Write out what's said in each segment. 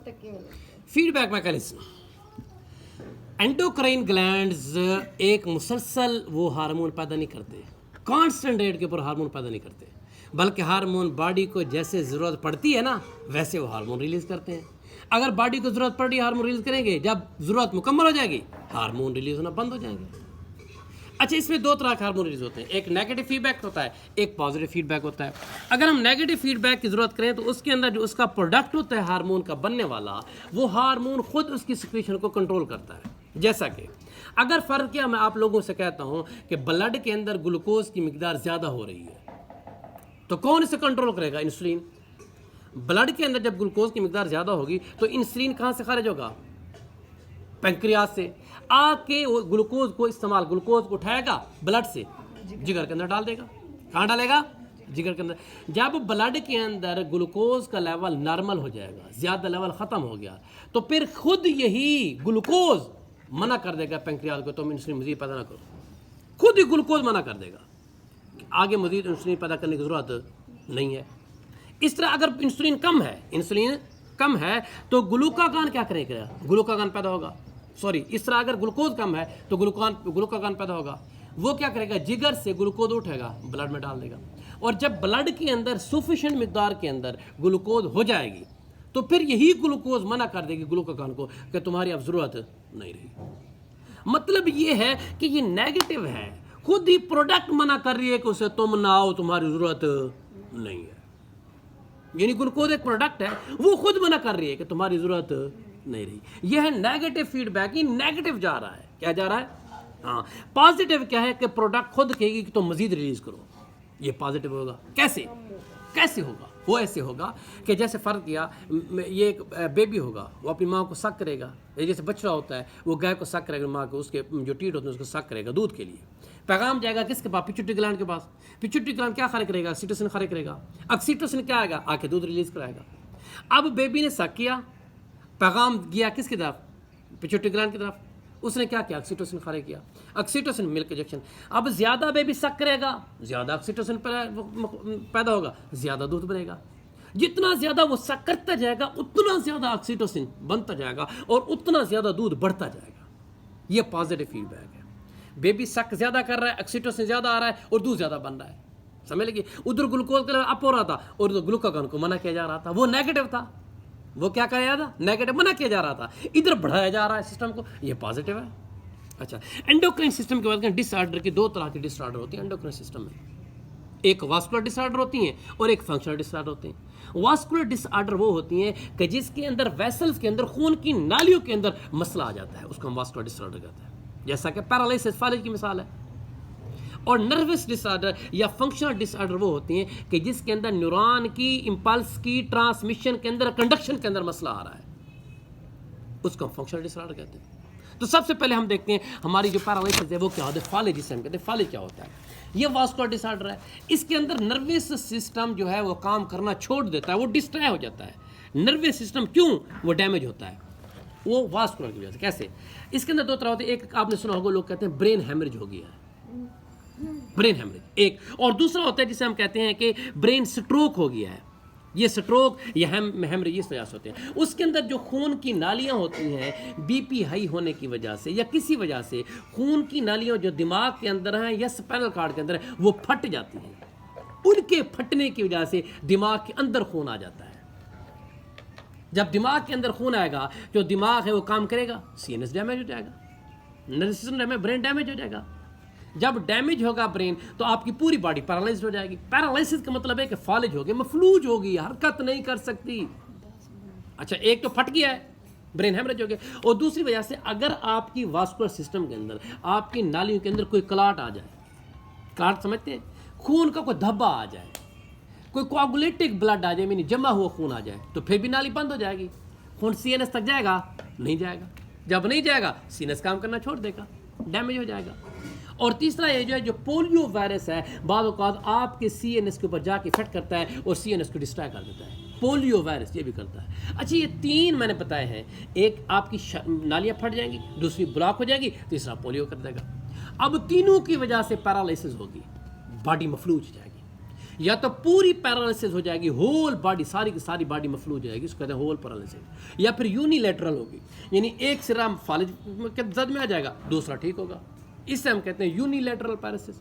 Feedback mechanism. Endocrine glands एक मुसलसल वो हार्मोन पैदा नहीं करते, कांस्टेंट रेट के ऊपर हार्मोन पैदा नहीं करते, बल्कि हार्मोन बॉडी को जैसे ज़रूरत पड़ती है ना वैसे वो हार्मोन रिलीज़ करते हैं। अगर बॉडी को ज़रूरत पड़ रही है हार्मोन रिलीज़ करेंगे, जब ज़रूरत मुकम्मल हो जाएगी हार्मोन रिलीज़ होना बंद हो जाएंगे। अच्छा, इसमें दो तरह के हार्मोन रिलीज होते हैं, एक नेगेटिव फीडबैक होता है, एक पॉजिटिव फीडबैक होता है। अगर हम नेगेटिव फीडबैक की ज़रूरत करें तो उसके अंदर जो उसका प्रोडक्ट होता है हार्मोन का बनने वाला, वो हार्मोन खुद उसकी सिक्रीशन को कंट्रोल करता है। जैसा कि अगर फ़र्क किया, मैं आप लोगों से कहता हूँ कि ब्लड के अंदर ग्लूकोज की मिकदार ज़्यादा हो रही है, तो कौन इसे कंट्रोल करेगा? इंसुलिन। ब्लड के अंदर जब ग्लूकोज की मिकदार ज़्यादा होगी तो इंसुलिन कहाँ से खारिज होगा? पैंक्रियास से आके वो ग्लूकोज को इस्तेमाल, ग्लूकोज को उठाएगा ब्लड से जिगर के अंदर डाल देगा। कहाँ डालेगा? जिगर के अंदर। जब ब्लड के अंदर ग्लूकोज का लेवल नॉर्मल हो जाएगा, ज़्यादा लेवल ख़त्म हो गया, तो फिर खुद यही ग्लूकोज मना कर देगा पैंक्रियास को, तुम इंसुलिन मजीद पैदा ना करो। खुद ही ग्लूकोज मना कर देगा, आगे मजीद इंसुलिन पैदा करने की ज़रूरत नहीं है। इस तरह अगर इंसुलिन कम है तो ग्लूकागॉन क्या करेगा? ग्लूकागॉन पैदा होगा। सॉरी, इस तरह अगर ग्लूकोज कम है तो ग्लूकागॉन पैदा होगा। वो क्या करेगा? जिगर से ग्लूकोज उठेगा, ब्लड में डाल देगा। और जब ब्लड के अंदर सफिशिएंट मिकदार के अंदर ग्लूकोज हो जाएगी तो फिर यही ग्लूकोज मना कर देगी ग्लूकागॉन को कि तुम्हारी अब ज़रूरत नहीं रही। मतलब ये है कि ये नेगेटिव है, खुद ही प्रोडक्ट मना कर रही है कि उसे तुम ना आओ, तुम्हारी ज़रूरत नहीं है। यानी ग्लूकोज एक प्रोडक्ट है, वो खुद मना कर रही है कि तुम्हारी ज़रूरत नहीं रही। यह है नेगेटिव फीडबैक। ये नेगेटिव जा रहा है। क्या जा रहा है? हाँ। पॉजिटिव क्या है कि प्रोडक्ट खुद कहेगी कि तुम मजीद रिलीज करो। ये पॉजिटिव होगा। कैसे होगा? वो ऐसे होगा कि जैसे फ़र्क किया, ये एक बेबी होगा, वो अपनी माँ को सक करेगा। ये जैसे बच्चा होता है, वो गाय को सक करेगा, माँ को उसके जो टीट होते हैं उसको सक करेगा दूध के लिए। पैगाम जाएगा किसके पास? पिट्यूटरी ग्लैंड के पास। पिट्यूटरी ग्लैंड क्या खारिज करेगा? ऑक्सीटोसिन खारिज करेगा। ऑक्सीटोसिन क्या आएगा? आके दूध रिलीज कराएगा। अब बेबी ने सक किया, पैगाम गया किसकी तरफ? पिट्यूटरी ग्लैंड की तरफ। उसने क्या किया? ऑक्सीटोसिन खारिज किया। Oxytocin milk injection. अब ज़्यादा बेबी सक करेगा, ज़्यादा ऑक्सीटोसिन पैदा होगा, ज़्यादा दूध बनेगा। जितना ज़्यादा वो सक करता जाएगा उतना ज़्यादा ऑक्सीटोसिन बनता जाएगा और उतना ज़्यादा दूध बढ़ता जाएगा। ये पॉजिटिव फीडबैक है। बेबी सक ज़्यादा कर रहा है, ऑक्सीटोसिन ज़्यादा आ रहा है और दूध ज़्यादा बन रहा है। समझ लगी? उधर ग्लूकोज का लेवल अप हो रहा था और उधर ग्लूकागॉन को मना किया जा रहा था। वो नेगेटिव था। वो क्या किया था? नेगेटिव मना किया जा रहा था। इधर बढ़ाया जा रहा है सिस्टम को, ये पॉजिटिव है। अच्छा, एंडोक्राइन सिस्टम की बात करें, डिसऑर्डर की दो तरह की डिसऑर्डर होती है एंडोक्राइन सिस्टम में। एक वास्कुलर डिसऑर्डर होती हैं और एक फंक्शनल डिसऑर्डर होते हैं। वास्कुलर डिसऑर्डर वो होती हैं कि जिसके अंदर वेसल्स के अंदर, खून की नालियों के अंदर मसला आ जाता है, उसको हम वास्कुलर डिसऑर्डर कहते हैं। जैसा कि पैरालिसिस, फालिज की मिसाल है। और नर्वस डिसऑर्डर या फंक्शनल डिसऑर्डर वो होती हैं कि जिसके अंदर न्यूरॉन की इंपल्स की ट्रांसमिशन के अंदर, कंडक्शन के अंदर मसला आ रहा है, उसको हम फंक्शनल डिसऑर्डर कहते हैं। तो सबसे पहले हम देखते हैं हमारी जो पैरालिसिस है वो क्या होता है। फालिज जिसे हम कहते हैं, फालिज क्या होता है? ये वास्कुलर डिसऑर्डर है। इसके अंदर नर्वस सिस्टम जो है वो काम करना छोड़ देता है, वो डिस्ट्रॉय हो जाता है। नर्वस सिस्टम क्यों वो डैमेज होता है? वो वास्कुलर की वजह से। कैसे? इसके अंदर दो तरह होते हैं। एक आपने सुना होगा, लोग कहते हैं ब्रेन हेमरेज हो गया है, ब्रेन हेमरेज एक। और दूसरा होता है जिसे हम कहते हैं कि ब्रेन स्ट्रोक हो गया है। ये स्ट्रोक या हेमरेज इस वजह से होते हैं। उसके अंदर जो खून की नालियां होती हैं, बीपी हाई होने की वजह से या किसी वजह से खून की नालियां जो दिमाग के अंदर हैं या स्पाइनल कॉर्ड के अंदर है वो फट जाती हैं। उनके फटने की वजह से दिमाग के अंदर खून आ जाता है। जब दिमाग के अंदर खून आएगा, जो दिमाग है वो काम करेगा, सीएनएस डैमेज हो जाएगा, nervous system damage, brain damage हो जाएगा। जब डैमेज होगा ब्रेन तो आपकी पूरी बॉडी पैरालाइज हो जाएगी। पैरालिसिस का मतलब है कि फालिज होगी, मफलूज होगी, हरकत नहीं कर सकती। अच्छा, एक तो फट गया है, ब्रेन हेमरेज हो गया। और दूसरी वजह से अगर आपकी वास्कुलर सिस्टम के अंदर, आपकी नालियों के अंदर कोई क्लॉट आ जाए, क्लॉट समझते हैं? खून का कोई धब्बा आ जाए, कोई कोआगुलेटेड ब्लड आ जाए, यानी जमा हुआ खून आ जाए, तो फिर भी नाली बंद हो जाएगी। खून सीएनएस तक जाएगा? नहीं जाएगा। जब नहीं जाएगा सीएनएस काम करना छोड़ देगा, डैमेज हो जाएगा। और तीसरा ये जो पोलियो वायरस है, बाद औक़ात आपके सीएनएस के ऊपर जाके इफेक्ट करता है और सीएनएस को डिस्ट्रॉय कर देता है। पोलियो वायरस ये भी करता है। अच्छा, ये तीन मैंने बताए हैं। एक आपकी नालियाँ फट जाएंगी, दूसरी ब्लॉक हो जाएगी, तीसरा पोलियो कर देगा। अब तीनों की वजह से पैरालिसिस होगी, बॉडी मफलूज हो जाएगी। या तो पूरी पैरालिसिस हो जाएगी, होल बॉडी, सारी की सारी बॉडी मफलू हो जाएगी, उसको कहते हैं होल पैरालिसिस। या फिर यूनिलैटरल होगी, यानी एक सिरा फालिज के जद में आ जाएगा, दूसरा ठीक होगा, इससे हम कहते हैं यूनिलैटरल पैरालिसिस,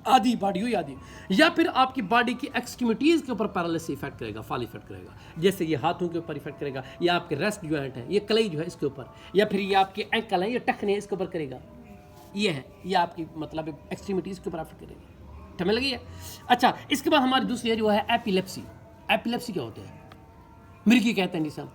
आधी बॉडी हुई आधी। या फिर आपकी बॉडी की एक्सट्रीमिटीज़ के ऊपर पैरालिसिस इफेक्ट करेगा, फॉल इफेक्ट करेगा, जैसे ये हाथों के ऊपर इफेक्ट करेगा, या आपके रेस्ट जॉइंट है, ये कलाई जो है इसके ऊपर, या फिर ये आपके एंकल है, ये टखने है, इसके ऊपर करेगा, ये है, ये आपकी मतलब एक्सट्रीमिटीज़ के ऊपर इफेक्ट करेगा। समझ लगी है? अच्छा, इसके बाद हमारी दूसरी है जो है एपिलेप्सी। एपिलेप्सी क्या होता है? मिर्गी कहते हैं जी साहब।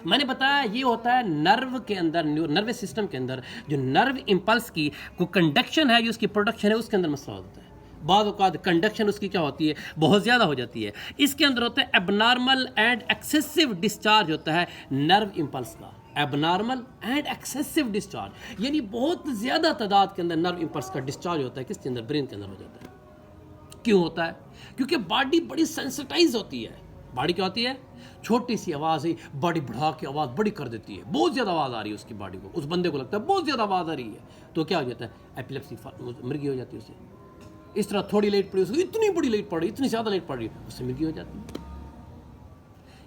मैंने बताया ये होता है नर्व के अंदर, नर्वस सिस्टम के अंदर जो नर्व इम्पल्स की को कंडक्शन है, जो उसकी प्रोडक्शन है, उसके अंदर मसला होता है। बाद औक़ात कंडक्शन उसकी क्या होती है, बहुत ज़्यादा हो जाती है। इसके अंदर होता है एबनॉर्मल एंड एक्सेसिव डिस्चार्ज होता है नर्व इम्पल्स का, एबनॉर्मल एंड एक्सेसिव डिस्चार्ज, यानी बहुत ज़्यादा तादाद के अंदर नर्व इम्पल्स का डिस्चार्ज होता है। किसके अंदर? ब्रेन के अंदर हो जाता है। क्यों होता है? क्योंकि बॉडी बड़ी सेंसिटाइज होती है। बॉडी क्या होती है? छोटी सी आवाज़ ही बॉडी बढ़ा के आवाज़ बड़ी कर देती है, बहुत ज़्यादा आवाज़ आ रही है उसकी बॉडी को, उस बंदे को लगता है बहुत ज़्यादा आवाज़ आ रही है, तो क्या हो जाता है? एपिलेप्सी, मिर्गी हो जाती है उसे। इस तरह थोड़ी लेट पड़ी, उसको इतनी बड़ी लेट पड़ रही, इतनी ज़्यादा लेट पड़ रही है, उससे मिर्गी हो जाती है।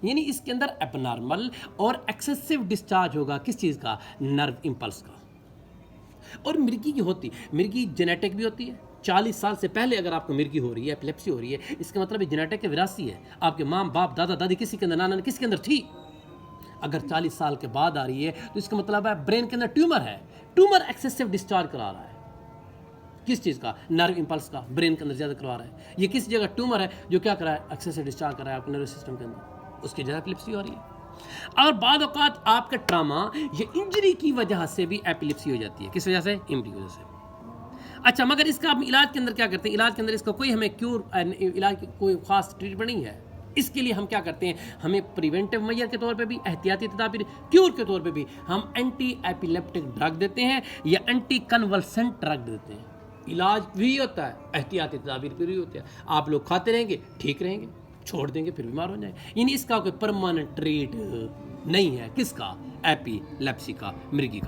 यानी इसके अंदर एबनॉर्मल और एक्सेसिव डिस्चार्ज होगा, किस चीज़ का? नर्व इम्पल्स का। और मिर्गी की होती, मिर्गी जेनेटिक भी होती है। 40 साल से पहले अगर आपको मिर्गी हो रही है, एपिलेप्सी हो रही है, इसका मतलब जेनेटिक विरासी है। आपके माँ बाप दादा दादी किसी के अंदर, नाना किसी के अंदर थी। अगर 40 साल के बाद आ रही है तो इसका मतलब है ब्रेन के अंदर ट्यूमर है, ट्यूमर एक्सेसिव डिस्चार्ज करा रहा है। किस चीज़ का? नर्व इम्पल्स का, ब्रेन के अंदर ज़्यादा करवा रहा है। ये किस जगह ट्यूमर है जो क्या कर रहा है? एक्सेसिव डिस्चार्ज कर रहा है आपके नर्वस सिस्टम के अंदर, उसकी जगह एपिलेप्सी हो रही है। और बाद औक़ात आपके ट्रामा या इंजरी की वजह से भी एपिलेप्सी हो जाती है। किस वजह से? इंजरी की वजह से। अच्छा, मगर इसका हम इलाज के अंदर क्या करते हैं? इलाज के अंदर इसका कोई हमें इलाज की कोई ख़ास ट्रीटमेंट नहीं है। इसके लिए हम क्या करते हैं? हमें प्रिवेंटिव मेजर के तौर पे भी, एहतियाती तदाबीर, क्यूर के तौर पे भी हम एंटी एपिलेप्टिक ड्रग देते हैं या एंटी कन्वल्सेंट ड्रग देते हैं। इलाज भी होता है, एहतियाती तदाबीर भी होती है। आप लोग खाते रहेंगे, ठीक रहेंगे, छोड़ देंगे फिर बीमार हो जाएंगे। यानी इसका कोई परमानेंट ट्रीट नहीं है। किसका? एपिलेप्सी का, मिर्गी का।